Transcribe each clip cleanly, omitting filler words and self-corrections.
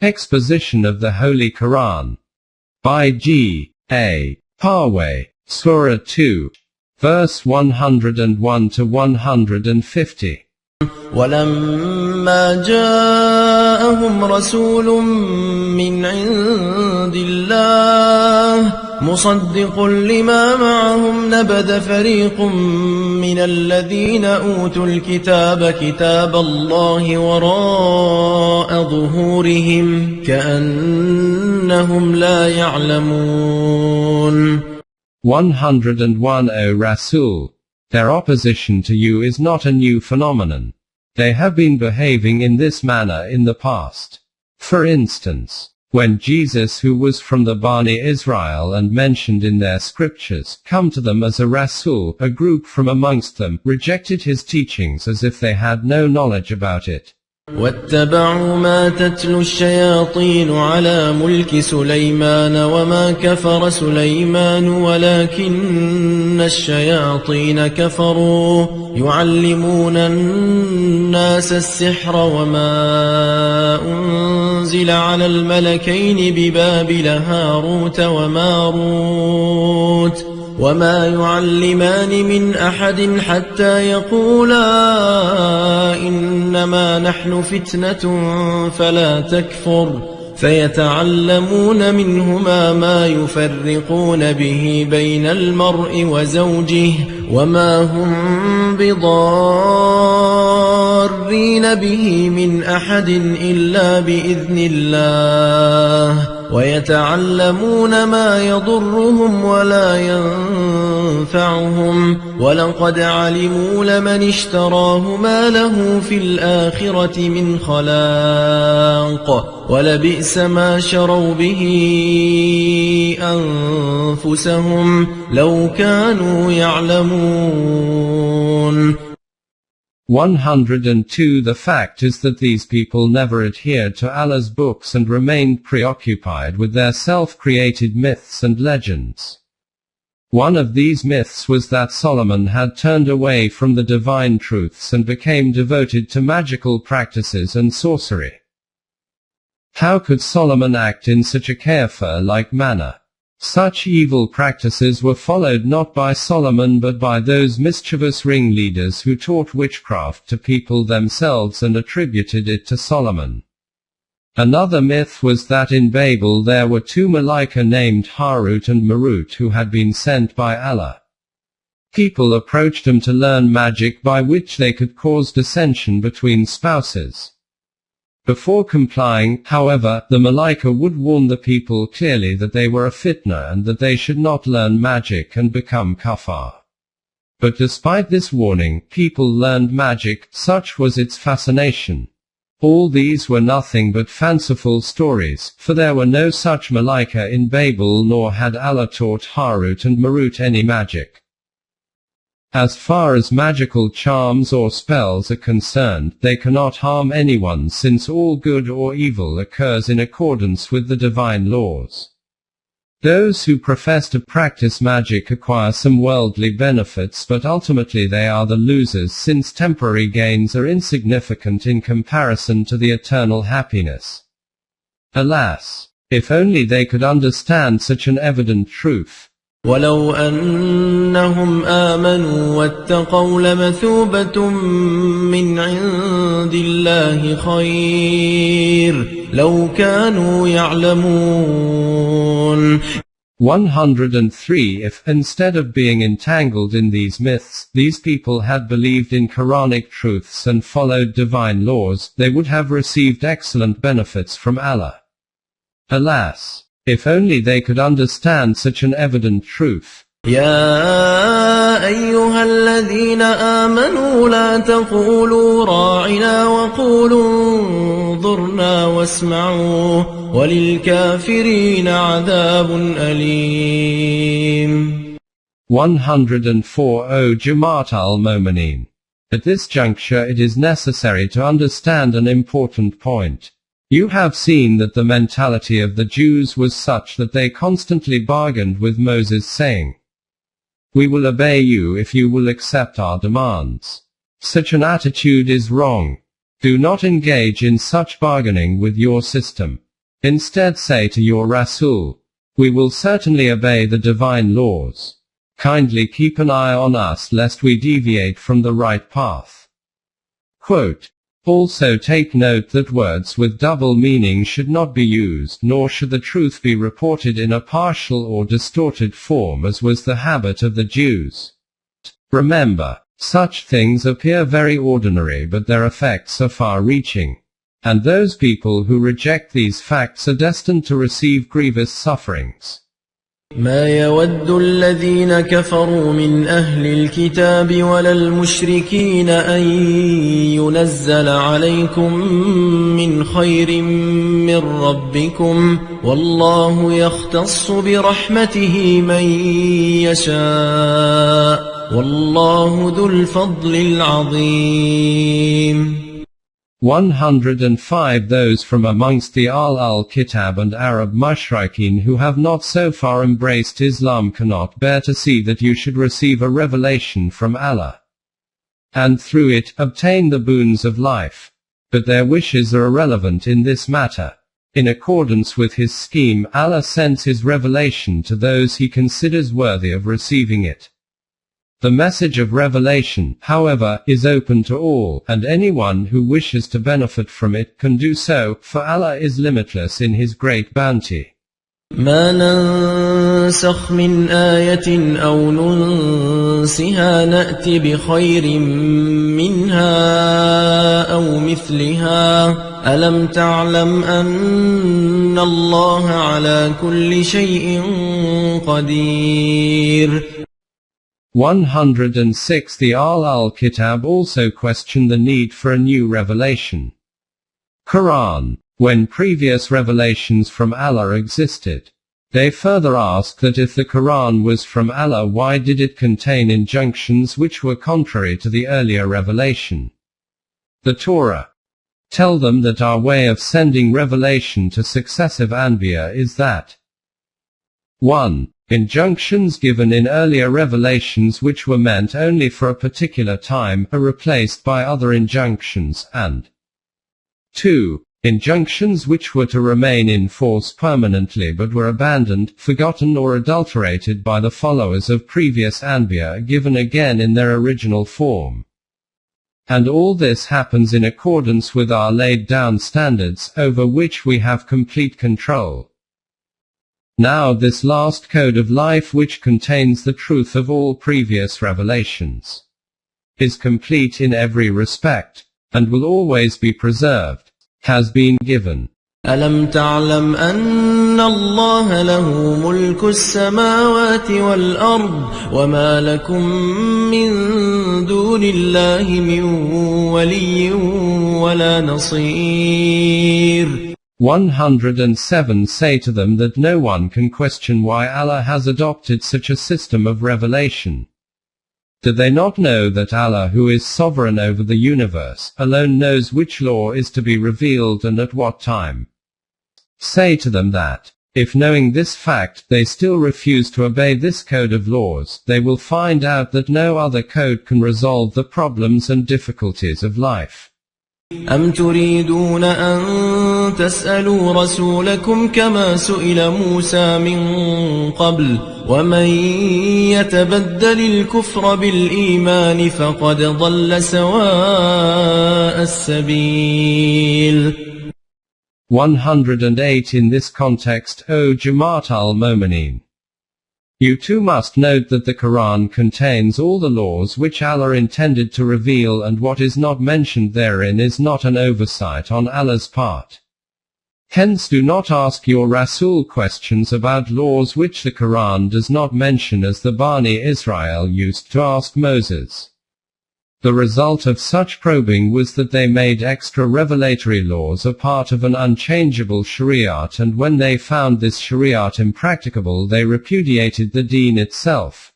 Exposition of the Holy Quran. By G. A. Parwez, Sura 2. Verse 101 to 150. ولما جاءهم رسول من عند الله مصدق لما معهم نبذ فريق من الذين أوتوا الكتاب كتاب الله وراء ظهورهم كأنهم لا يعلمون. 101 O Rasul, their opposition to you is not a new phenomenon. They have been behaving in this manner in the past. For instance, when Jesus, who was from the Bani Israel and mentioned in their scriptures, come to them as a Rasul, a group from amongst them rejected his teachings as if they had no knowledge about it. واتبعوا ما تتلو الشياطين على ملك سليمان وما كفر سليمان ولكن الشياطين كفروا يعلمون الناس السحر وما أنزل على الملكين ببابل هاروت وماروت وما يعلمان من أحد حتى يقولا إنما نحن فتنة فلا تكفر فيتعلمون منهما ما يفرقون به بين المرء وزوجه وما هم بضارين به من أحد إلا بإذن الله ويتعلمون ما يضرهم ولا ينفعهم ولقد علموا لمن اشتراه ما له في الآخرة من خلاق ولبئس ما شروا به أنفسهم لو كانوا يعلمون. 102 The fact is that these people never adhered to Allah's books and remained preoccupied with their self-created myths and legends. One of these myths was that Solomon had turned away from the divine truths and became devoted to magical practices and sorcery. How could Solomon act in such a kafir-like manner? Such evil practices were followed not by Solomon but by those mischievous ringleaders who taught witchcraft to people themselves and attributed it to Solomon. Another myth was that in Babel there were two Malaika named Harut and Marut who had been sent by Allah. People approached them to learn magic by which they could cause dissension between spouses. Before complying, however, the Malaika would warn the people clearly that they were a fitna and that they should not learn magic and become kafar. But despite this warning, people learned magic, such was its fascination. All these were nothing but fanciful stories, for there were no such Malaika in Babel nor had Allah taught Harut and Marut any magic. As far as magical charms or spells are concerned, they cannot harm anyone since all good or evil occurs in accordance with the divine laws. Those who profess to practice magic acquire some worldly benefits, but ultimately they are the losers since temporary gains are insignificant in comparison to the eternal happiness. Alas, if only they could understand such an evident truth. ولو أنهم آمنوا واتقوا لمثوبة من عند الله خير لو كانوا يعلمون. 103 If, instead of being entangled in these myths, these people had believed in Quranic truths and followed divine laws, they would have received excellent benefits from Allah. Alas, if only they could understand such an evident truth. يا أيها الذين آمنوا لا تقولوا راعنا وقولوا انظرنا واسمعوا وللكافرين عذاب أليم. 104 O Jamaat al-Mu'mineen. At this juncture it is necessary to understand an important point. You have seen that the mentality of the Jews was such that they constantly bargained with Moses saying, "We will obey you if you will accept our demands." Such an attitude is wrong. Do not engage in such bargaining with your system. Instead say to your Rasul, we will certainly obey the divine laws. Kindly keep an eye on us lest we deviate from the right path. Quote, also take note that words with double meaning should not be used, nor should the truth be reported in a partial or distorted form as was the habit of the Jews. Remember, such things appear very ordinary but their effects are far-reaching. And those people who reject these facts are destined to receive grievous sufferings. ما يود الذين كفروا من أهل الكتاب ولا المشركين أن ينزل عليكم من خير من ربكم والله يختص برحمته من يشاء والله ذو الفضل العظيم. 105 Those from amongst the Al-Kitab and Arab Mushrikeen who have not so far embraced Islam cannot bear to see that you should receive a revelation from Allah, and through it, obtain the boons of life. But their wishes are irrelevant in this matter. In accordance with His scheme, Allah sends His revelation to those He considers worthy of receiving it. The message of revelation, however, is open to all, and anyone who wishes to benefit from it can do so, for Allah is limitless in His great bounty. ما ننسخ من آية أو ننسها نأتي بخير منها أو مثلها ألم تعلم أن الله على كل شيء قدير. 106 The Al-Kitab also question the need for a new revelation. Quran. When previous revelations from Allah existed, they further ask that if the Quran was from Allah, why did it contain injunctions which were contrary to the earlier revelation? The Torah. Tell them that our way of sending revelation to successive Anbiya is that 1. Injunctions given in earlier revelations which were meant only for a particular time are replaced by other injunctions, and 2. Injunctions which were to remain in force permanently but were abandoned, forgotten or adulterated by the followers of previous Anbiya are given again in their original form. And all this happens in accordance with our laid-down standards, over which we have complete control. Now this last code of life, which contains the truth of all previous revelations, is complete in every respect, and will always be preserved, has been given. ألم تعلم أن الله له ملك السماوات والأرض وما لكم من دون الله من ولي ولا نصير. 107 Say to them that no one can question why Allah has adopted such a system of revelation. Do they not know that Allah, who is sovereign over the universe, alone knows which law is to be revealed and at what time? Say to them that, if knowing this fact, they still refuse to obey this code of laws, they will find out that no other code can resolve the problems and difficulties of life. أم تريدون أن تسألوا رسولكم كما سئل موسى من قبل ومن يتبدل الكفر بالإيمان فقد ضل سواء السبيل. 108 In this context, O Jamaat al-Momineen, you too must note that the Quran contains all the laws which Allah intended to reveal, and what is not mentioned therein is not an oversight on Allah's part. Hence do not ask your Rasul questions about laws which the Quran does not mention, as the Bani Israel used to ask Moses. The result of such probing was that they made extra revelatory laws a part of an unchangeable Shariat, and when they found this Shariat impracticable they repudiated the deen itself.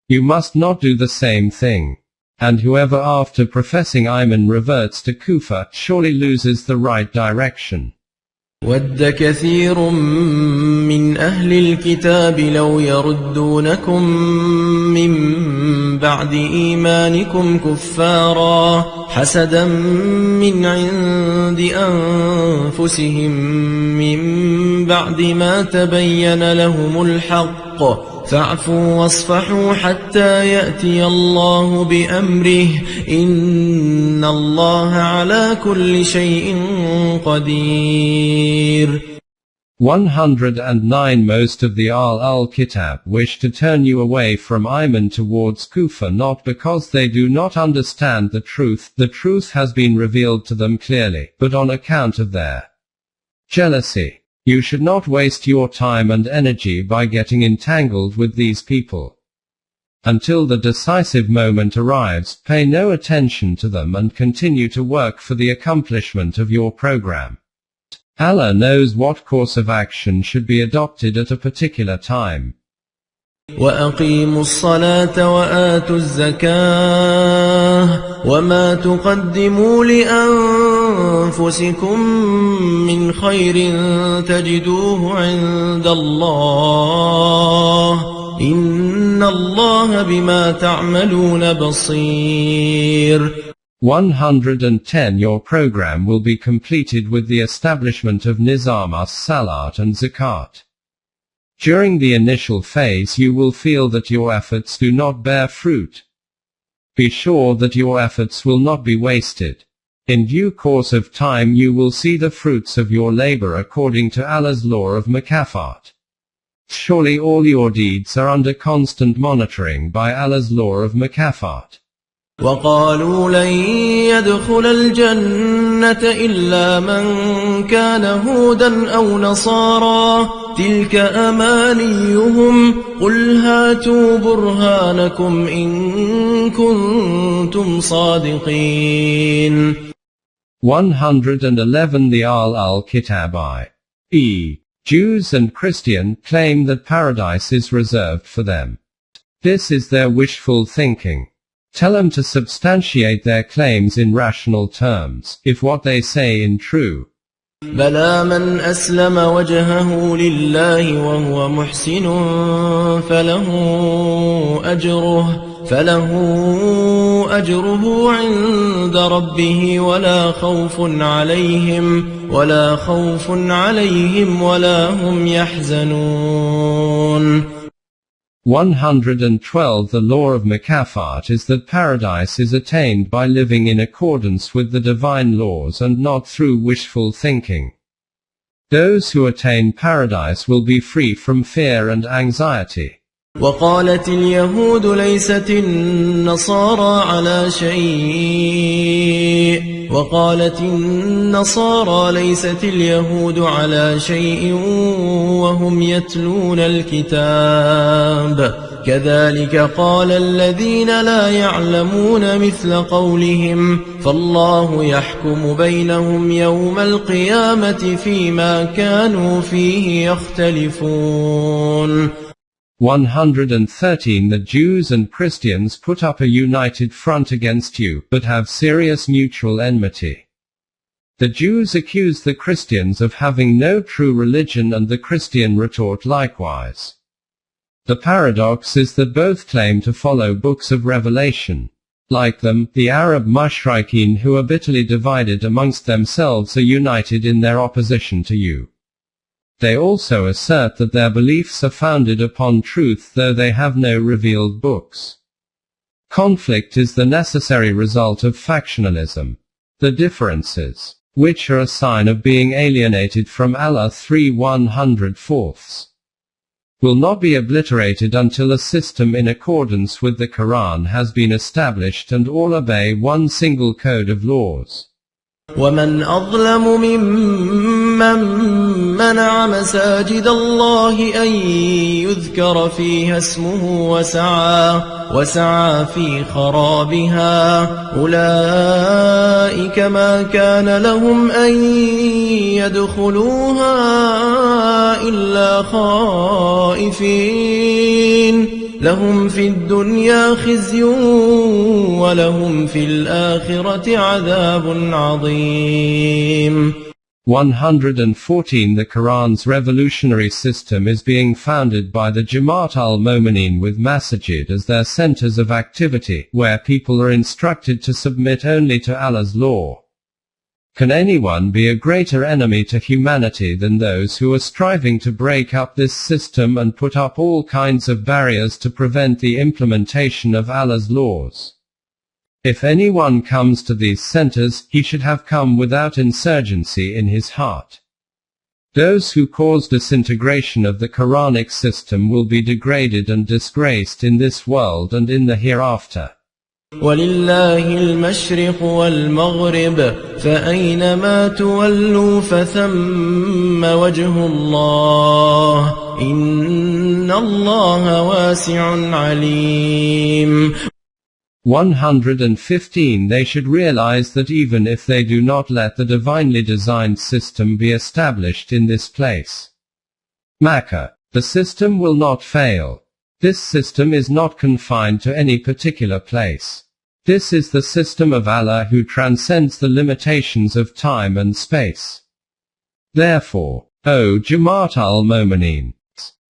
You must not do the same thing. And whoever after professing Iman reverts to Kufr surely loses the right direction. وَدَّ كَثِيرٌ مِّنْ أَهْلِ الْكِتَابِ لَوْ يَرُدُّونَكُم مِّن بَعْدِ إِيمَانِكُمْ كُفَّارًا حَسَدًا مِّنْ عِندِ أَنفُسِهِم مِّن بَعْدِ مَا تَبَيَّنَ لَهُمُ الْحَقُّ فَاعْفُوا وَاصْفَحُوا حَتَّى يَأْتِيَ اللَّهُ بِأَمْرِهِ إِنَّ اللَّهَ عَلَى كُلِّ شَيْءٍ قَدِيرٌ. 109 Most of the Al-Kitab wish to turn you away from Iman towards Kufr, not because they do not understand the truth has been revealed to them clearly, but on account of their jealousy. You should not waste your time and energy by getting entangled with these people. Until the decisive moment arrives, pay no attention to them and continue to work for the accomplishment of your program. Allah knows what course of action should be adopted at a particular time. وَأَقِيمُوا الصَّلَاةَ وَآتُوا الزَّكَاةَ وَمَا تُقَدِّمُوا لِأَنفُسِكُم مِّنْ خَيْرٍ تَجِدُوهُ عِندَ اللَّهِ إِنَّ اللَّهَ بِمَا تَعْمَلُونَ بَصِيرٌ. 110 Your program will be completed with the establishment of Nizam as-Salat and Zakat. During the initial phase you will feel that your efforts do not bear fruit. Be sure that your efforts will not be wasted. In due course of time you will see the fruits of your labor according to Allah's law of Mukafat. Surely all your deeds are under constant monitoring by Allah's law of Mukafat. وَقَالُوا لَن يَدْخُلَ الْجَنَّةَ إِلَّا مَن كَانَ هُودًا أَوْ نَصَارَىٰ تِلْكَ أَمَانِيُّهُمْ قُلْ هَاتُوا بُرْهَانَكُمْ إِن كُنتُمْ صَادِقِينَ. 111 The Al-Kitab i.e. Jews and Christians claim that paradise is reserved for them. This is their wishful thinking. Tell them to substantiate their claims in rational terms, if what they say is true. بَلَى مَنْ أَسْلَمَ وَجْهَهُ لِلَّهِ وَهُوَ مُحْسِنٌ فَلَهُ أَجْرُهُ عِندَ رَبِّهِ وَلَا خَوْفٌ عَلَيْهِمْ وَلَا هُمْ يَحْزَنُونَ. 112 The law of Mukafat is that paradise is attained by living in accordance with the divine laws and not through wishful thinking. Those who attain paradise will be free from fear and anxiety. وَقَالَتِ الْيَهُودُ لَيْسَتِ النَّصَارَىٰ عَلَىٰ شَيْءٍ وَقَالَتِ النَّصَارَىٰ لَيْسَتِ الْيَهُودُ عَلَىٰ شَيْءٍ وَهُمْ يَتْلُونَ الْكِتَابَ كَذَلِكَ قَالَ الَّذِينَ لَا يَعْلَمُونَ مِثْلَ قَوْلِهِمْ فَاللَّهُ يَحْكُمُ بَيْنَهُمْ يَوْمَ الْقِيَامَةِ فِيمَا كَانُوا فِيهِ يَخْتَلِفُونَ. 113 The Jews and Christians put up a united front against you, but have serious mutual enmity. The Jews accuse the Christians of having no true religion and the Christian retort likewise. The paradox is that both claim to follow books of revelation. Like them, the Arab Mushrikeen who are bitterly divided amongst themselves are united in their opposition to you. They also assert that their beliefs are founded upon truth though they have no revealed books. Conflict is the necessary result of factionalism. The differences, which are a sign of being alienated from Allah 3/104, will not be obliterated until a system in accordance with the Quran has been established and all obey one single code of laws. وَمَنْ أَظْلَمُ مِمَّن مَّنَعَ مَسَاجِدَ اللَّهِ أَن يُذْكَرَ فِيهَا اسْمُهُ وَسَعَىٰ فِي خَرَابِهَا أُولَٰئِكَ مَا كَانَ لَهُمْ أَن يَدْخُلُوهَا إِلَّا خَائِفِينَ لهم في الدنيا خزي ولهم في الآخرة عذاب عظيم. 114 The Quran's revolutionary system is being founded by the Jamaat al-Momineen with masajid as their centers of activity, where people are instructed to submit only to Allah's law. Can anyone be a greater enemy to humanity than those who are striving to break up this system and put up all kinds of barriers to prevent the implementation of Allah's laws? If anyone comes to these centers, he should have come without insurgency in his heart. Those who cause disintegration of the Quranic system will be degraded and disgraced in this world and in the hereafter. وَلِلَّهِ الْمَشْرِقُ وَالْمَغْرِبُ فَأَيْنَمَا تُوَلُّوا فَثَمَّ وَجْهُ اللَّهِ إِنَّ اللَّهَ وَاسِعٌ عَلِيمٌ. 115 They should realize that even if they do not let the divinely designed system be established in this place, Makkah, the system will not fail. This system is not confined to any particular place. This is the system of Allah who transcends the limitations of time and space. Therefore, O Jamaat al-Momineen,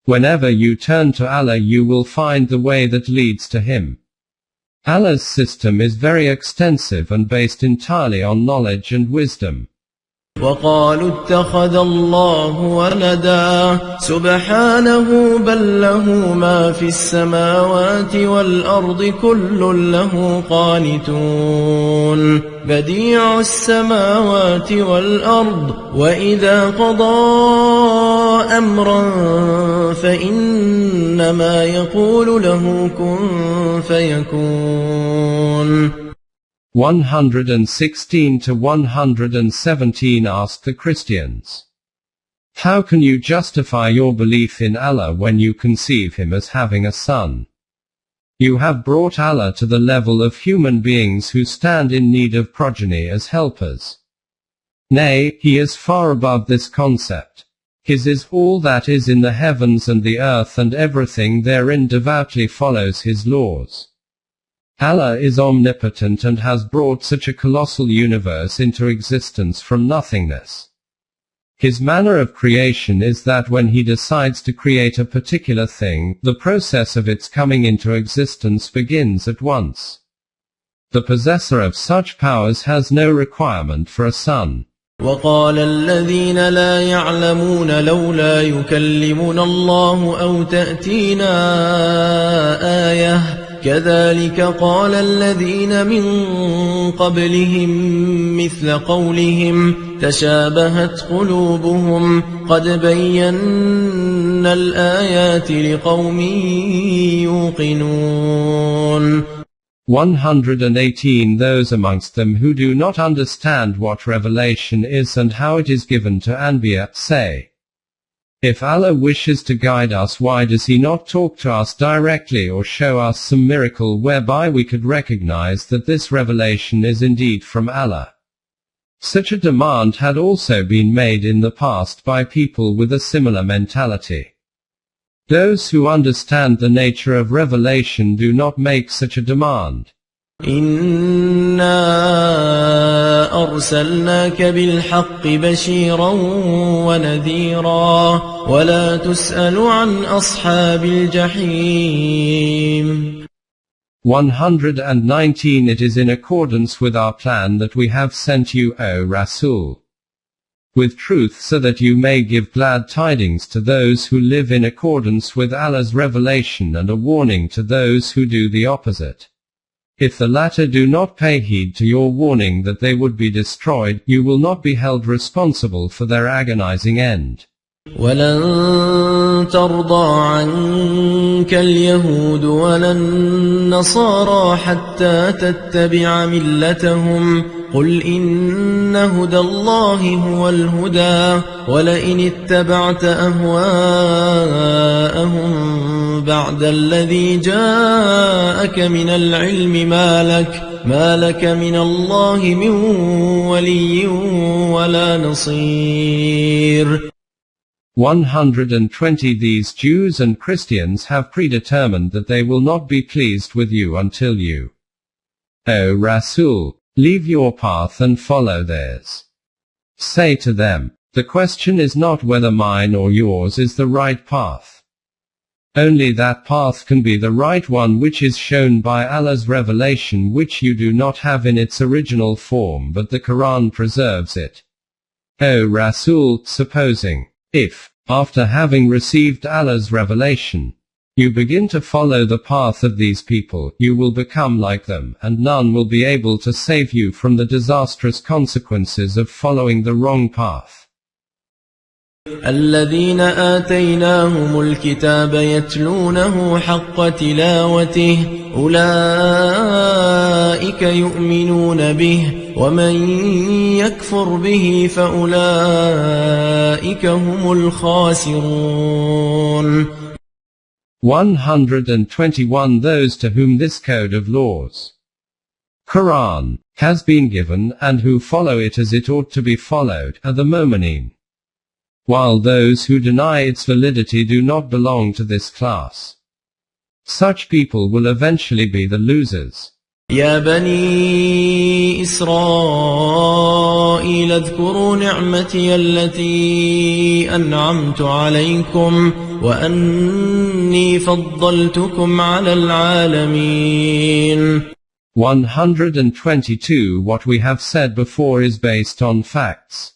whenever you turn to Allah you will find the way that leads to Him. Allah's system is very extensive and based entirely on knowledge and wisdom. وَقَالُوا اتَّخَذَ اللَّهُ وَلَدًا سُبْحَانَهُ بَل لَّهُ مَا فِي السَّمَاوَاتِ وَالْأَرْضِ كُلٌّ لَّهُ قَانِتُونَ بَدِيعُ السَّمَاوَاتِ وَالْأَرْضِ وَإِذَا قَضَىٰ أَمْرًا فَإِنَّمَا يَقُولُ لَهُ كُن فَيَكُونُ. 116 to 117 Ask the Christians, how can you justify your belief in Allah when you conceive Him as having a son? You have brought Allah to the level of human beings who stand in need of progeny as helpers. Nay, He is far above this concept. His is all that is in the heavens and the earth, and everything therein devoutly follows His laws. Allah is omnipotent and has brought such a colossal universe into existence from nothingness. His manner of creation is that when He decides to create a particular thing, the process of its coming into existence begins at once. The possessor of such powers has no requirement for a son. وَقَالَ الَّذِينَ لَا يَعْلَمُونَ لَوْلَا يُكَلِّمُنَا اللَّهُ أَوْ تَأْتِينَا آيَةٌ كَذَلِكَ قَالَ الَّذِينَ مِن قَبْلِهِم مِّثْلَ قَوْلِهِمْ تَشَابَهَتْ قُلُوبُهُمْ قَدْ بَيَّنَّا الْآيَاتِ لِقَوْمٍ يُوقِنُونَ. 118 Those amongst them who do not understand what revelation is and how it is given to Anbiya, say, if Allah wishes to guide us, why does He not talk to us directly or show us some miracle whereby we could recognize that this revelation is indeed from Allah? Such a demand had also been made in the past by people with a similar mentality. Those who understand the nature of revelation do not make such a demand. إِنَّا أَرْسَلْنَاكَ بِالْحَقِّ بَشِيرًا وَنَذِيرًا وَلَا تُسْأَلُ عَنْ أَصْحَابِ الْجَحِيمِ. 119 It is in accordance with our plan that we have sent you, O Rasul, with truth so that you may give glad tidings to those who live in accordance with Allah's revelation and a warning to those who do the opposite. If the latter do not pay heed to your warning that they would be destroyed, you will not be held responsible for their agonizing end. وَلَن تَرْضَىٰ عَنكَ الْيَهُودُ وَلَا النَّصَارَىٰ حَتَّىٰ تَتَّبِعَ مِلَّتَهُمْ قُلْ إِنَّ هُدَى اللَّهِ هُوَ الْهُدَىٰ وَلَئِنِ اتَّبَعْتَ أَهْوَاءَهُم بَعْدَ الَّذِي جَاءَكَ مِنَ الْعِلْمِ مَا لَكَ مِنَ اللَّهِ مِن وَلِيٍّ وَلَا نَصِيرٍ. 120 These Jews and Christians have predetermined that they will not be pleased with you until you, O Rasul, leave your path and follow theirs. Say to them, the question is not whether mine or yours is the right path. Only that path can be the right one which is shown by Allah's revelation, which you do not have in its original form, but the Quran preserves it. O Rasul, supposing, if, after having received Allah's revelation, you begin to follow the path of these people, you will become like them, and none will be able to save you from the disastrous consequences of following the wrong path. الذين آتيناهم الكتاب يتلونه حق تلاوته أولئك يؤمنون به ومن يكفر به فأولئك هم الخاسرون. 121 Those to whom this code of laws, Quran, has been given, and who follow it as it ought to be followed, are the mu'mineen. While those who deny its validity do not belong to this class. Such people will eventually be the losers. يا بني إسرائيل اذكروا نعمتي التي أنعمت عليكم وأني فضلتكم على العالمين. 122 What we have said before is based on facts.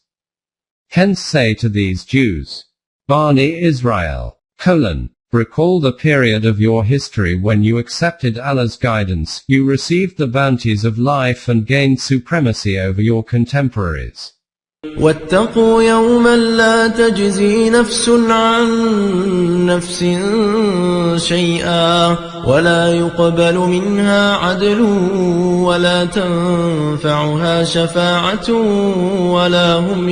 Hence say to these Jews, Bani Israel, recall the period of your history when you accepted Allah's guidance, you received the bounties of life and gained supremacy over your contemporaries. واتقوا يوما لا تجزي نفس عن نفس شيئا ولا يقبل منها عدل ولا تنفعها شفاعة ولا هم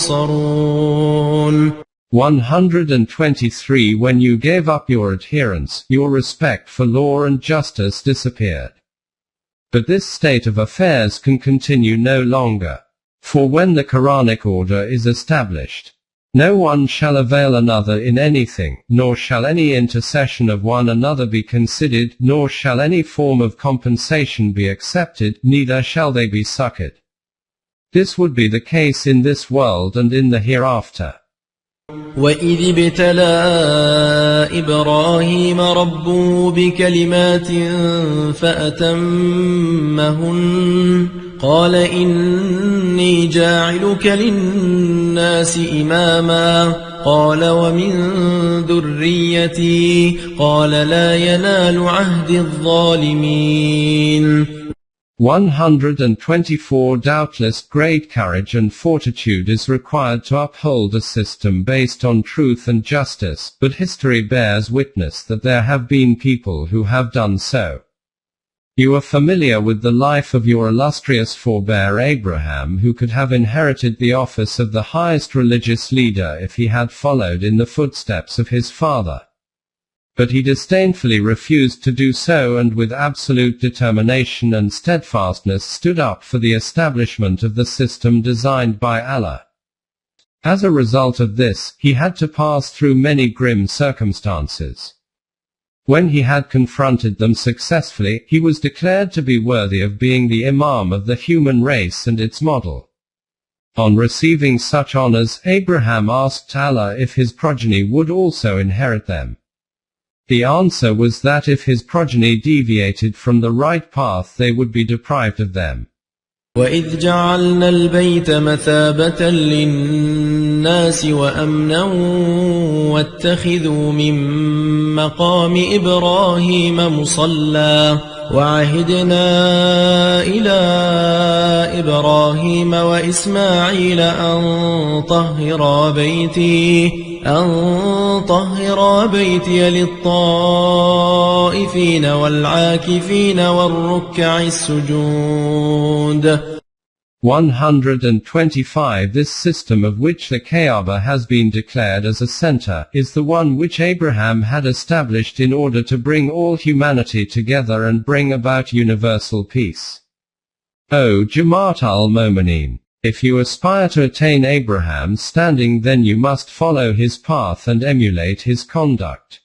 ينصرون. 123 When you gave up your adherence, your respect for law and justice disappeared. But this state of affairs can continue no longer. For when the Quranic order is established, no one shall avail another in anything, nor shall any intercession of one another be considered, nor shall any form of compensation be accepted, neither shall they be succored. This would be the case in this world and in the hereafter. وَإِذِ ابْتَلَى إِبْرَاهِيمَ رَبُّهُ بِكَلِمَاتٍ فَأَتَمَّهُنَّ قَالَ إِنِّي جَاعِلُكَ لِلنَّاسِ إِمَامًا قَالَ وَمِن ذُرِّيَّتِي قَالَ لَا يَنَالُ عَهْدِي الظَّالِمِينَ. 124 Doubtless great courage and fortitude is required to uphold a system based on truth and justice, but history bears witness that there have been people who have done so. You are familiar with the life of your illustrious forebear Abraham, who could have inherited the office of the highest religious leader if he had followed in the footsteps of his father. But he disdainfully refused to do so, and with absolute determination and steadfastness stood up for the establishment of the system designed by Allah. As a result of this, he had to pass through many grim circumstances. When he had confronted them successfully, he was declared to be worthy of being the Imam of the human race and its model. On receiving such honors, Abraham asked Allah if his progeny would also inherit them. The answer was that if his progeny deviated from the right path, they would be deprived of them. وَإِذْ جَعَلْنَا الْبَيْتَ مَثَابَةً لِلنَّاسِ وَأَمْنًا وَاتَّخِذُوا مِن مَّقَامِ إِبْرَاهِيمَ مُصَلًّى وَعَهِدْنَا إِلَى إِبْرَاهِيمَ وَإِسْمَاعِيلَ أَن طَهِّرَا بَيْتِيَ لِلطَّائِفِينَ وَالْعَاكِفِينَ وَالرُّكَّعِ السُّجُودِ. 125 This system, of which the Kaaba has been declared as a center, is the one which Abraham had established in order to bring all humanity together and bring about universal peace. O Jamaat al-Mu'mineen, if you aspire to attain Abraham's standing, then you must follow his path and emulate his conduct.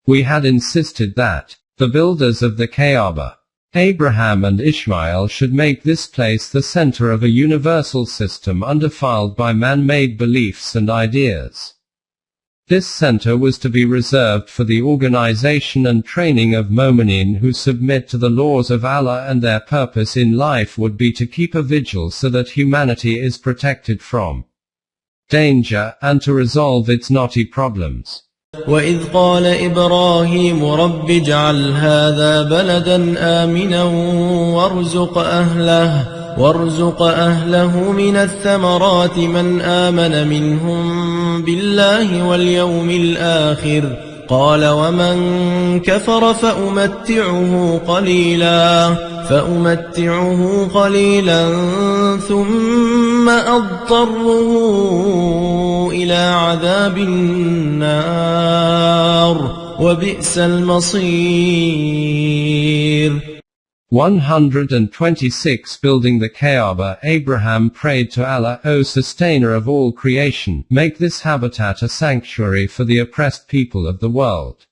We had insisted that the builders of the Kaaba Abraham and Ishmael should make this place the center of a universal system undefiled by man-made beliefs and ideas. This center was to be reserved for the organization and training of Mo'minin who submit to the laws of Allah, and their purpose in life would be to keep a vigil so that humanity is protected from danger, and to resolve its knotty problems. وإذ قال إبراهيم رب اجعل هذا بلدا آمنا وارزق أهله من الثمرات من آمن منهم بالله واليوم الآخر قال ومن كفر فأمتعه قليلا ثم أضطره إلى عذاب النار وبئس المصير. 126 Building the Kaaba, Abraham prayed to Allah, O Sustainer of all creation, make this habitat a sanctuary for the oppressed people of the world,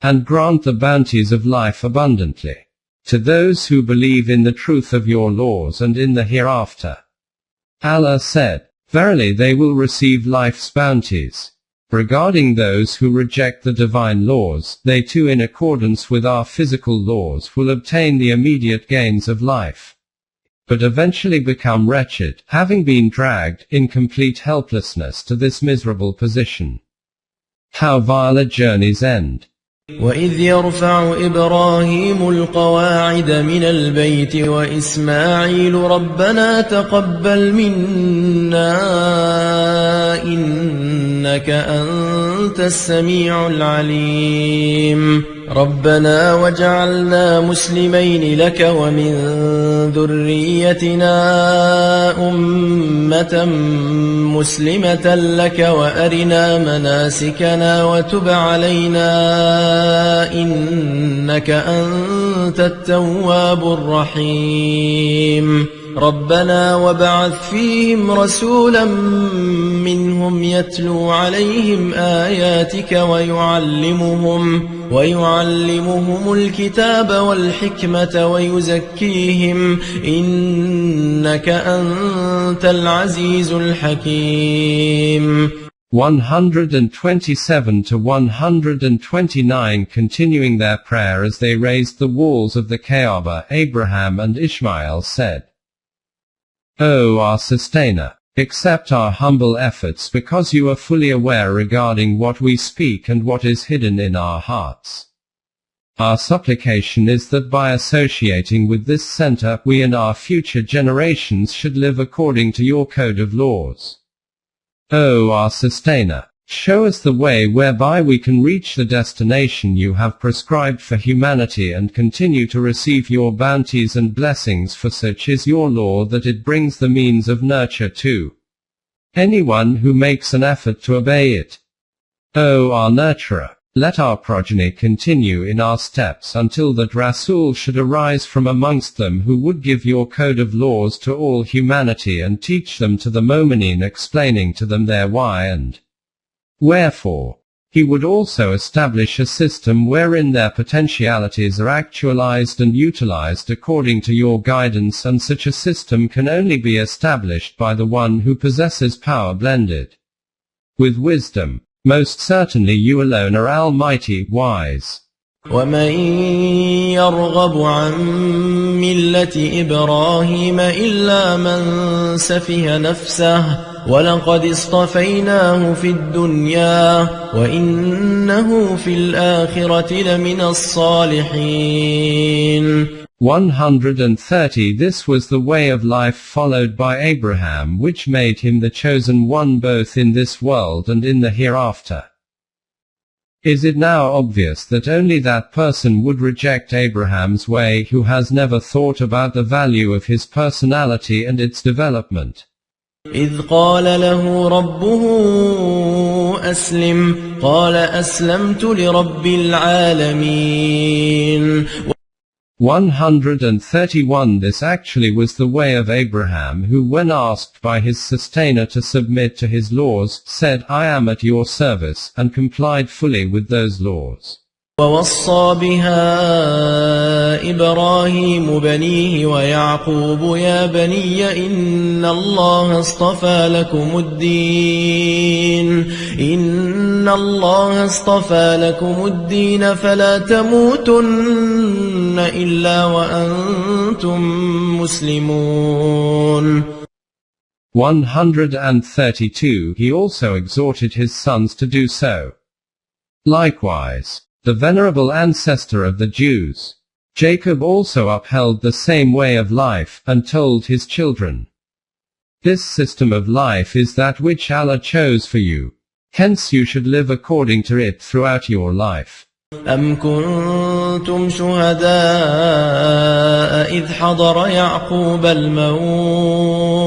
and grant the bounties of life abundantly to those who believe in the truth of your laws and in the hereafter. Allah said, verily they will receive life's bounties. Regarding those who reject the divine laws, they too in accordance with our physical laws will obtain the immediate gains of life, but eventually become wretched, having been dragged, in complete helplessness to this miserable position. How vile a journey's end! وإذ يرفع إبراهيم القواعد من البيت وإسماعيل ربنا تقبل منا إنك أنت السميع العليم ربنا وجعلنا مسلمين لك ومن ذريتنا أمة مسلمة لك وأرنا مناسكنا وتب علينا إنك أنت التواب الرحيم ربنا وابعث فيهم رسولا منهم يتلو عليهم آياتك ويعلمهم الكتاب والحكمة ويزكيهم إنك أنت العزيز الحكيم. 127 to 129 Continuing their prayer as they raised the walls of the Kaaba, Abraham and Ishmael said, O our Sustainer, accept our humble efforts because you are fully aware regarding what we speak and what is hidden in our hearts. Our supplication is that by associating with this center, we and our future generations should live according to your code of laws. O our Sustainer, show us the way whereby we can reach the destination you have prescribed for humanity and continue to receive your bounties and blessings, for such is your law that it brings the means of nurture to anyone who makes an effort to obey it. O our Nurturer, let our progeny continue in our steps until that Rasul should arise from amongst them who would give your code of laws to all humanity and teach them to the Mo'minin, explaining to them their why and wherefore. He would also establish a system wherein their potentialities are actualized and utilized according to your guidance, and such a system can only be established by the one who possesses power blended with wisdom. Most certainly you alone are almighty, wise. ومن يرغب عن ملة إبراهيم إلا من سفه نفسه ولقد اصطفيناه في الدنيا وإنه في الآخرة لمن الصالحين. 130 This was the way of life followed by Abraham, which made him the chosen one both in this world and in the hereafter. Is it now obvious that only that person would reject Abraham's way who has never thought about the value of his personality and its development? إذ قال له ربه أسلم قال أسلمت لرب العالمين. 131 This actually was the way of Abraham, who when asked by his sustainer to submit to his laws, said, I am at your service, and complied fully with those laws. ووصى بها إبراهيم بنيه ويعقوب يا بني إن الله اصطفى لكم الدين فلا تموتن إلا وأنتم مسلمون. 132 He also exhorted his sons to do so. Likewise, the venerable ancestor of the Jews, Jacob also upheld the same way of life, and told his children, "This system of life is that which Allah chose for you. Hence you should live according to it throughout your life." أم كنتم شهداء إذ حضر يعقوب الموت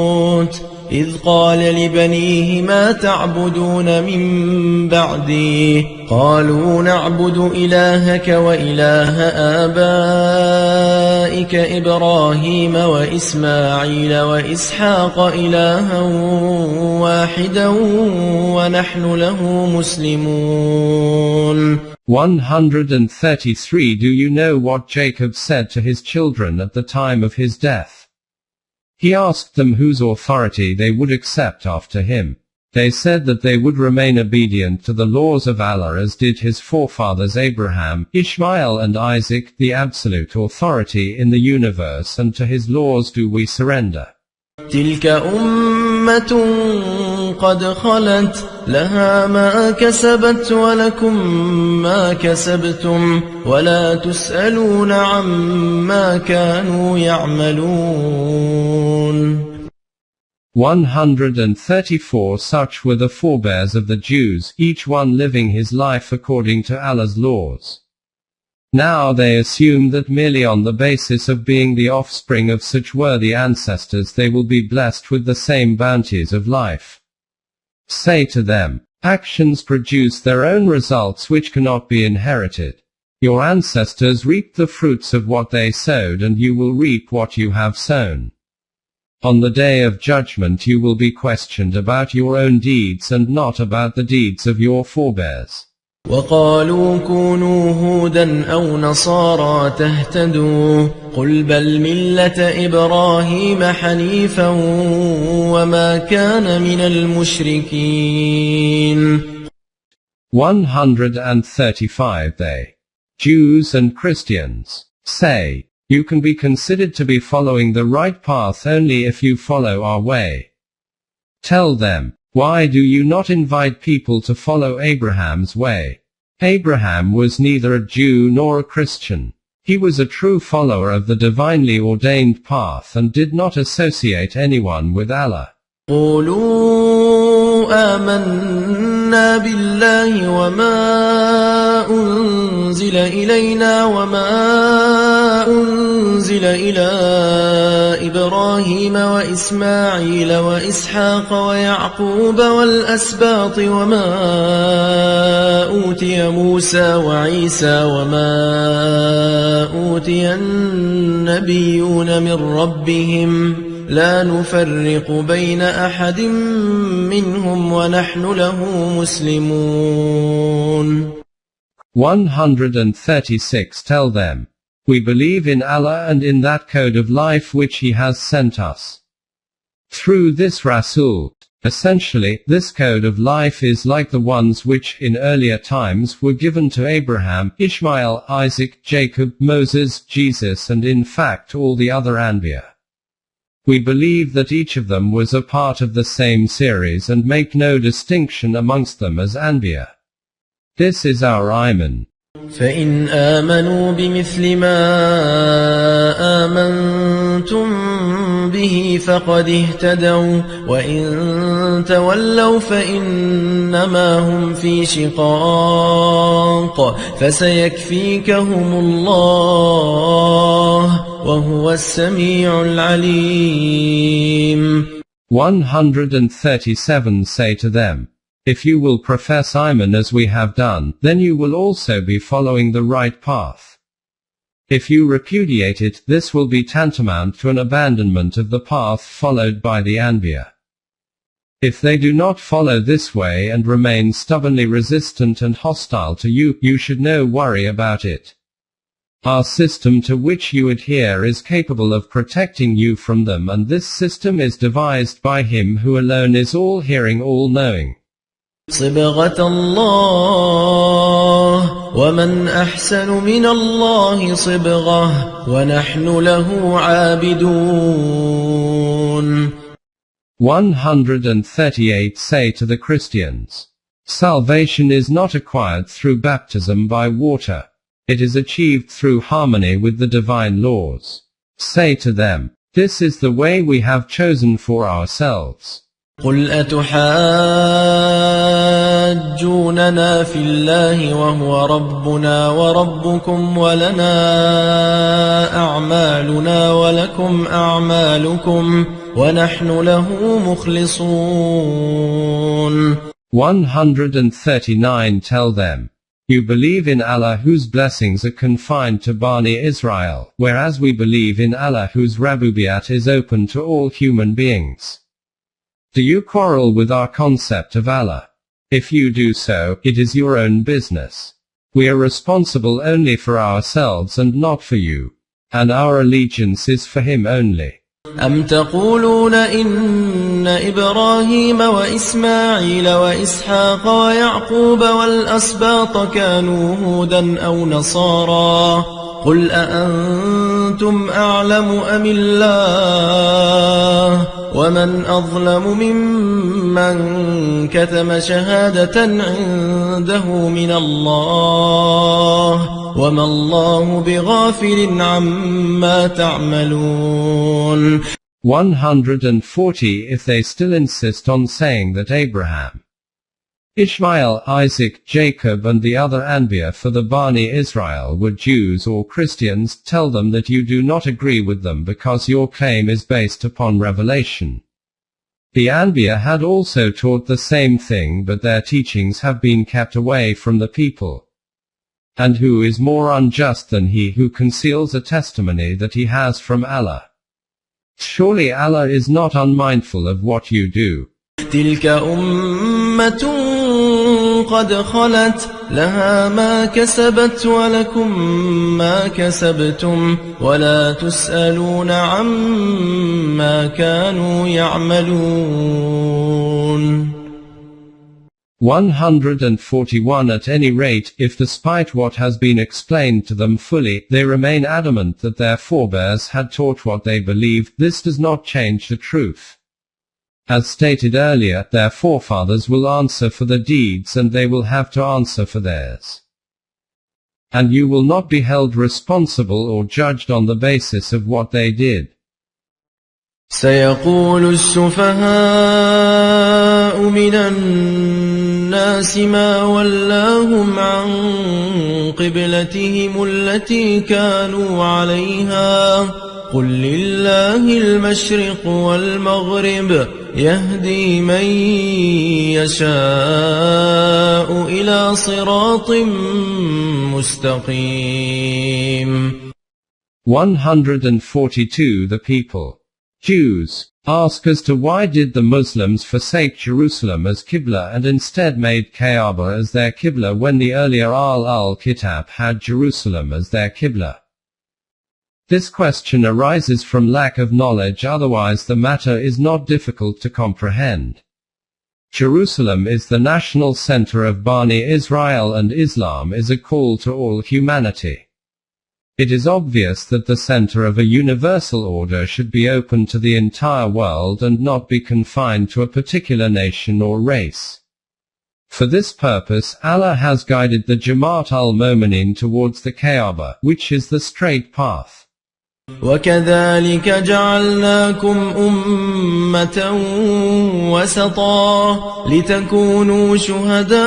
إذ قال لبنيه ما تعبدون من بعدي قالوا نعبد إلهك وإله آبائك إبراهيم وإسماعيل وإسحاق إلها واحدا ونحن له مسلمون. 133 Do you know what Jacob said to his children at the time of his death? He asked them whose authority they would accept after him. They said that they would remain obedient to the laws of Allah as did his forefathers Abraham, Ishmael and Isaac, the absolute authority in the universe, and to his laws do we surrender. تلك أمة قد خلت لها ما كسبت ولكم ما كسبتم ولا تسألون عما كانوا يعملون. 134 Such were the forebears of the Jews, each one living his life according to Allah's laws. Now they assume that merely on the basis of being the offspring of such worthy ancestors they will be blessed with the same bounties of life. Say to them, actions produce their own results which cannot be inherited. Your ancestors reaped the fruits of what they sowed, and you will reap what you have sown. On the day of judgment you will be questioned about your own deeds and not about the deeds of your forebears. وقالوا كونوا هودا أو نصارى تهتدوا قل بل ملة إبراهيم حنيفا وما كان من المشركين. 135 They, Jews and Christians, say, you can be considered to be following the right path only if you follow our way. Tell them, why do you not invite people to follow Abraham's way? Abraham was neither a Jew nor a Christian. He was a true follower of the divinely ordained path and did not associate anyone with Allah. قولوا آمنا بالله وما أنزل إلينا وما أنزل إلى إبراهيم وإسماعيل وإسحاق ويعقوب والأسباط وما أوتي موسى وعيسى وما أوتي النبيون من ربهم لا نفرق بين أحد منهم ونحن له مسلمون. 136 Tell them, we believe in Allah and in that code of life which He has sent us. Through this Rasul, essentially, this code of life is like the ones which, in earlier times, were given to Abraham, Ishmael, Isaac, Jacob, Moses, Jesus and in fact all the other Anbiya. We believe that each of them was a part of the same series and make no distinction amongst them as Anbiya. This is our Iman. فإن آمنوا بمثل ما آمنتم به فقد اهتدوا وإن تولوا فإنما هم في شقاق فسيكفيكهم الله وهو السميع العليم. 137 Say to them, if you will profess Iman as we have done, then you will also be following the right path. If you repudiate it, this will be tantamount to an abandonment of the path followed by the Anbiya. If they do not follow this way and remain stubbornly resistant and hostile to you, you should no worry about it. Our system to which you adhere is capable of protecting you from them, and this system is devised by Him who alone is all-hearing, all-knowing. صبغة الله ومن أحسن من الله صبغة ونحن له عابدون. 138 Say to the Christians, salvation is not acquired through baptism by water. It is achieved through harmony with the divine laws. Say to them, this is the way we have chosen for ourselves. قل أتحاجوننا في الله وهو ربنا وربكم ولنا أعمالنا ولكم أعمالكم ونحن له مخلصون. 139 Tell them, you believe in Allah whose blessings are confined to Bani Israel, whereas we believe in Allah whose Rabubiyat is open to all human beings. Do you quarrel with our concept of Allah? If you do so, it is your own business. We are responsible only for ourselves and not for you. And our allegiance is for Him only. أم تقولون إن إبراهيم وإسماعيل وإسحاق ويعقوب والأسباط كانوا هودا أو نصارى قل أأنتم أعلم أم الله ومن أظلم ممن كتم شهادة عنده من الله وما الله بغافل عما تعملون. 140 If they still insist on saying that Abraham, Ishmael, Isaac, Jacob and the other Anbiya for the Bani Israel were Jews or Christians, tell them that you do not agree with them because your claim is based upon revelation. The Anbiya had also taught the same thing, but their teachings have been kept away from the people. And who is more unjust than he who conceals a testimony that he has from Allah? Surely Allah is not unmindful of what you do. تلك أمة قد خلت لها ما كسبت ولكم ما كسبتم ولا تسألون عما كانوا يعملون. 141 At any rate, if despite what has been explained to them fully, they remain adamant that their forebears had taught what they believed, this does not change the truth. As stated earlier, their forefathers will answer for the deeds and they will have to answer for theirs. And you will not be held responsible or judged on the basis of what they did. سيقول السفهاء من الناس ما ولاهم عن قبلتهم التي كانوا عليها قل لله المشرق والمغرب يهدي من يشاء إلى صراط مستقيم. 142 The people, Jews, ask as to why did the Muslims forsake Jerusalem as Qibla and instead made Kaaba as their Qibla when the earlier al-Kitab had Jerusalem as their Qibla. This question arises from lack of knowledge, otherwise the matter is not difficult to comprehend. Jerusalem is the national center of Bani Israel and Islam is a call to all humanity. It is obvious that the center of a universal order should be open to the entire world and not be confined to a particular nation or race. For this purpose, Allah has guided the Jamaat al-Mu'minin towards the Kaaba, which is the straight path. وكذلك جعلناكم أمة وسطا لتكونوا شهداء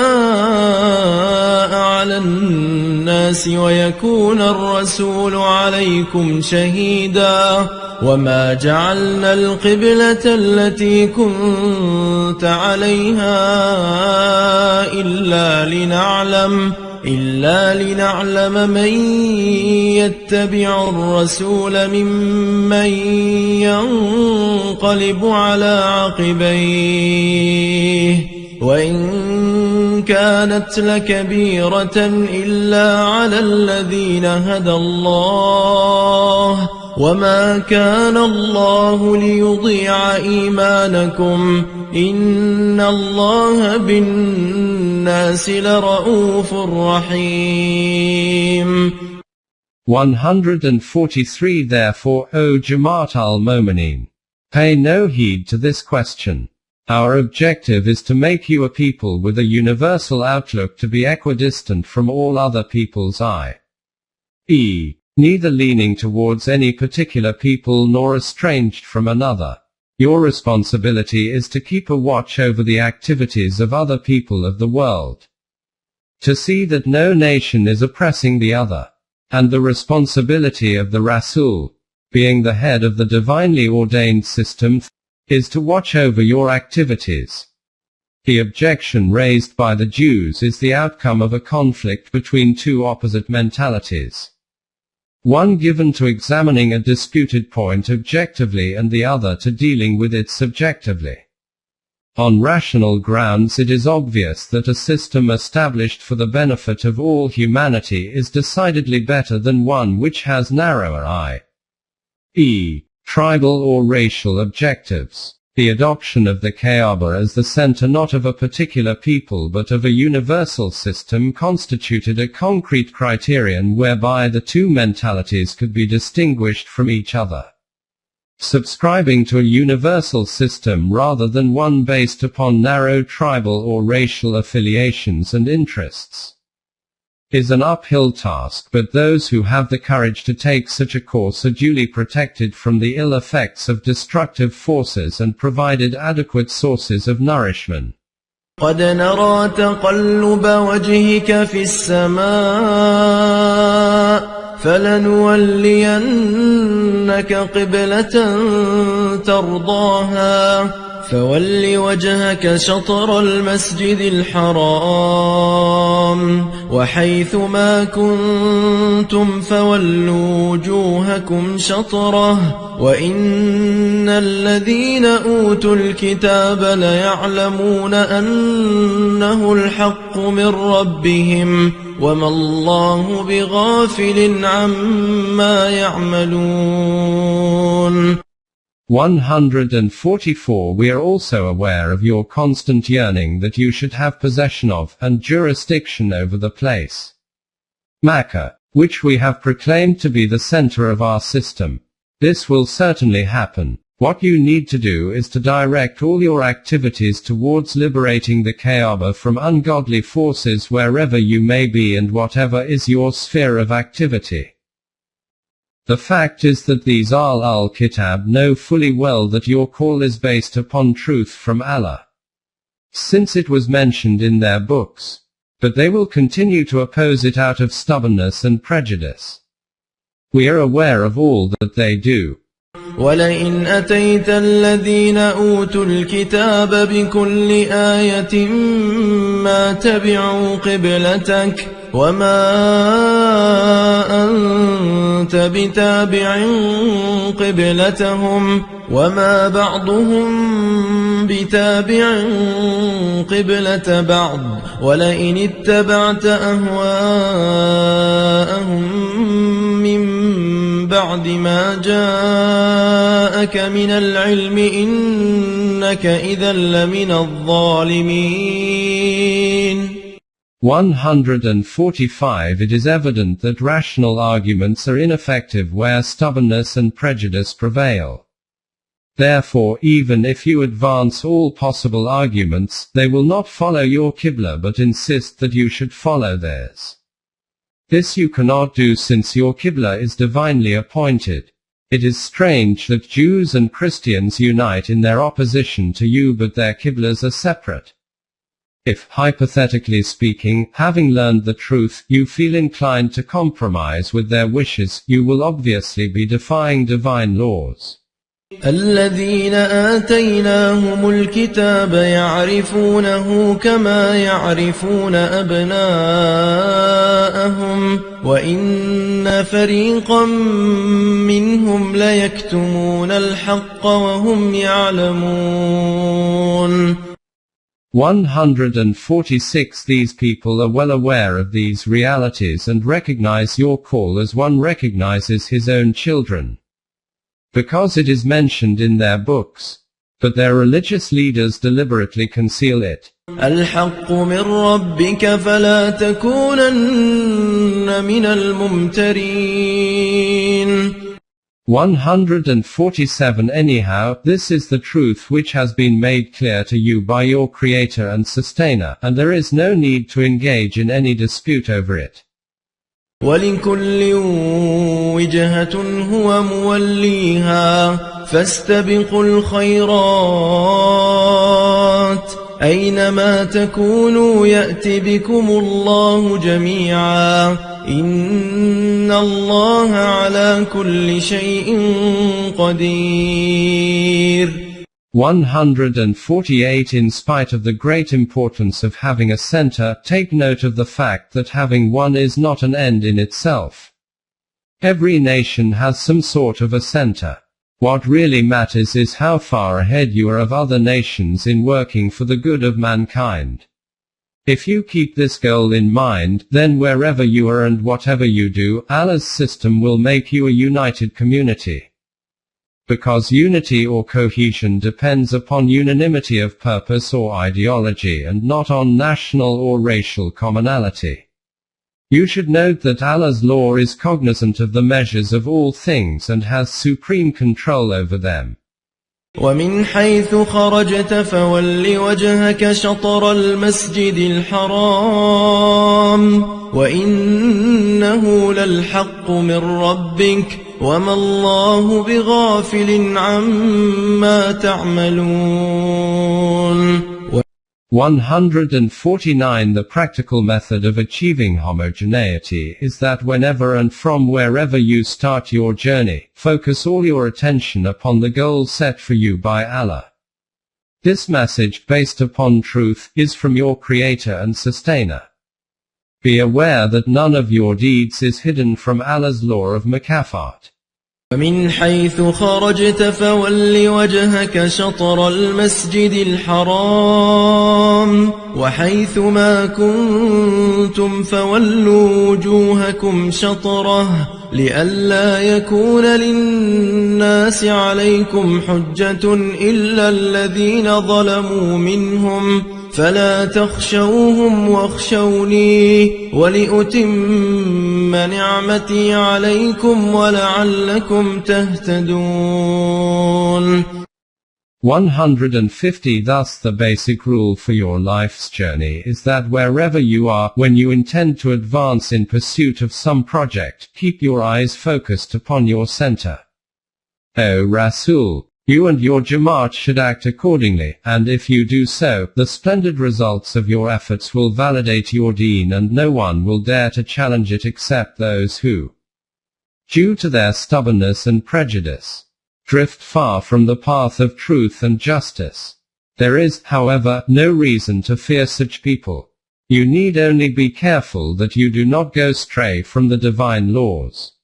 على الناس ويكون الرسول عليكم شهيدا وما جعلنا القبلة التي كنت عليها إلا لنعلم من يتبع الرسول ممن ينقلب على عقبيه وإن كانت لكبيرة إلا على الذين هدى الله وما كان الله ليضيع إيمانكم إن الله بالناس لرؤوف رحيم. 143 Therefore, O Jamaat al-Momineen, pay no heed to this question. Our objective is to make you a people with a universal outlook to be equidistant from all other people's i.e., neither leaning towards any particular people nor estranged from another. Your responsibility is to keep a watch over the activities of other people of the world, to see that no nation is oppressing the other, and the responsibility of the Rasul, being the head of the divinely ordained system, is to watch over your activities. The objection raised by the Jews is the outcome of a conflict between two opposite mentalities. One given to examining a disputed point objectively and the other to dealing with it subjectively. On rational grounds it is obvious that a system established for the benefit of all humanity is decidedly better than one which has narrower i.e., tribal or racial objectives. The adoption of the Kaaba as the center not of a particular people but of a universal system constituted a concrete criterion whereby the two mentalities could be distinguished from each other. Subscribing to a universal system rather than one based upon narrow tribal or racial affiliations and interests is an uphill task, but those who have the courage to take such a course are duly protected from the ill effects of destructive forces and provided adequate sources of nourishment. قد نرى تقلب وجهك في السماء فلنولينك قبلة ترضاها فول وجهك شطر المسجد الحرام وحيث ما كنتم فولوا وجوهكم شطره وإن الذين أوتوا الكتاب ليعلمون أنه الحق من ربهم وما الله بغافل عما يعملون. 144 We are also aware of your constant yearning that you should have possession of, and jurisdiction over the place Makkah, which we have proclaimed to be the center of our system. This will certainly happen. What you need to do is to direct all your activities towards liberating the Kaaba from ungodly forces wherever you may be and whatever is your sphere of activity. The fact is that these al-Kitab know fully well that your call is based upon truth from Allah, since it was mentioned in their books. But they will continue to oppose it out of stubbornness and prejudice. We are aware of all that they do. ولئن أتيت الذين أوتوا الكتاب بكل آية ما تبعوا قبلتك وما أنت بتابع قبلتهم وما بعضهم بتابع قبلة بعض ولئن اتبعت أهواءهم من بعد ما جاءك من العلم إنك إذا لمن الظالمين. 145 It is evident that rational arguments are ineffective where stubbornness and prejudice prevail. Therefore, even if you advance all possible arguments, they will not follow your Qibla but insist that you should follow theirs. This you cannot do since your Qibla is divinely appointed. It is strange that Jews and Christians unite in their opposition to you but their Qiblas are separate. If, hypothetically speaking, having learned the truth, you feel inclined to compromise with their wishes, you will obviously be defying divine laws. الذين آتيناهم الكتاب يعرفونه كما يعرفون أبناءهم وَإِنَّ فَرِيقًا مِّنْهُمْ لَيَكْتُمُونَ الْحَقَّ وَهُمْ يَعْلَمُونَ. 146 These people are well aware of these realities and recognize your call as one recognizes his own children, because it is mentioned in their books. But their religious leaders deliberately conceal it. الْحَقُّ مِنْ رَبِّكَ فَلَا تَكُونَنَّ مِنَ الْمُمْتَرِينَ. 147 Anyhow, this is the truth which has been made clear to you by your Creator and Sustainer, and there is no need to engage in any dispute over it. وَلِكُلٍّ وِجْهَةٌ هُوَ مُوَلِّيهَا فَاسْتَبِقُوا الْخَيْرَاتِ أَيْنَمَا تَكُونُوا يَأْتِ بِكُمُ اللَّهُ جَمِيعًا إِنَّ اللَّهَ عَلَى كُلِّ شَيْءٍ قَدِيرٌ. 148 In spite of the great importance of having a center, take note of the fact that having one is not an end in itself. Every nation has some sort of a center. What really matters is how far ahead you are of other nations in working for the good of mankind. If you keep this goal in mind, then wherever you are and whatever you do, Allah's system will make you a united community. Because unity or cohesion depends upon unanimity of purpose or ideology and not on national or racial commonality. You should note that Allah's law is cognizant of the measures of all things and has supreme control over them. وَمِنْ حَيْثُ خَرَجْتَ فَوَلِّ وَجْهَكَ شَطْرَ الْمَسْجِدِ الْحَرَامِ وَإِنَّهُ لَلْحَقُّ مِنْ رَبِّكَ وَمَا اللَّهُ بِغَافِلٍ عَمَّا تَعْمَلُونَ. 149 The practical method of achieving homogeneity is that whenever and from wherever you start your journey, focus all your attention upon the goal set for you by Allah. This message, based upon truth, is from your Creator and Sustainer. Be aware that none of your deeds is hidden from Allah's law of mukafat. وَمِنْ حَيْثُ خَرَجْتَ فَوَلِّ وَجْهَكَ شَطْرَ الْمَسْجِدِ الْحَرَامِ وَحَيْثُ مَا كُنْتُمْ فَوَلُّوا وُجُوهَكُمْ شَطْرَهُ لِئَلَّا يَكُونَ لِلنَّاسِ عَلَيْكُمْ حُجَّةٌ إِلَّا الَّذِينَ ظَلَمُوا مِنْهُمْ فَلَا تَخْشَوْهُمْ وَاخْشَوْنِي وَلِأُتِمَّ نِعْمَتِي عَلَيْكُمْ وَلَعَلَّكُمْ تَهْتَدُونَ. 150 Thus the basic rule for your life's journey is that wherever you are, when you intend to advance in pursuit of some project, keep your eyes focused upon your center. O Rasul, you and your Jamaat should act accordingly, and if you do so, the splendid results of your efforts will validate your deen and no one will dare to challenge it except those who, due to their stubbornness and prejudice, drift far from the path of truth and justice. There is, however, no reason to fear such people. You need only be careful that you do not go stray from the divine laws.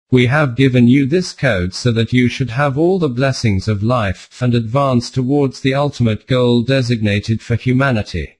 We have given you this code so that you should have all the blessings of life, and advance towards the ultimate goal designated for humanity.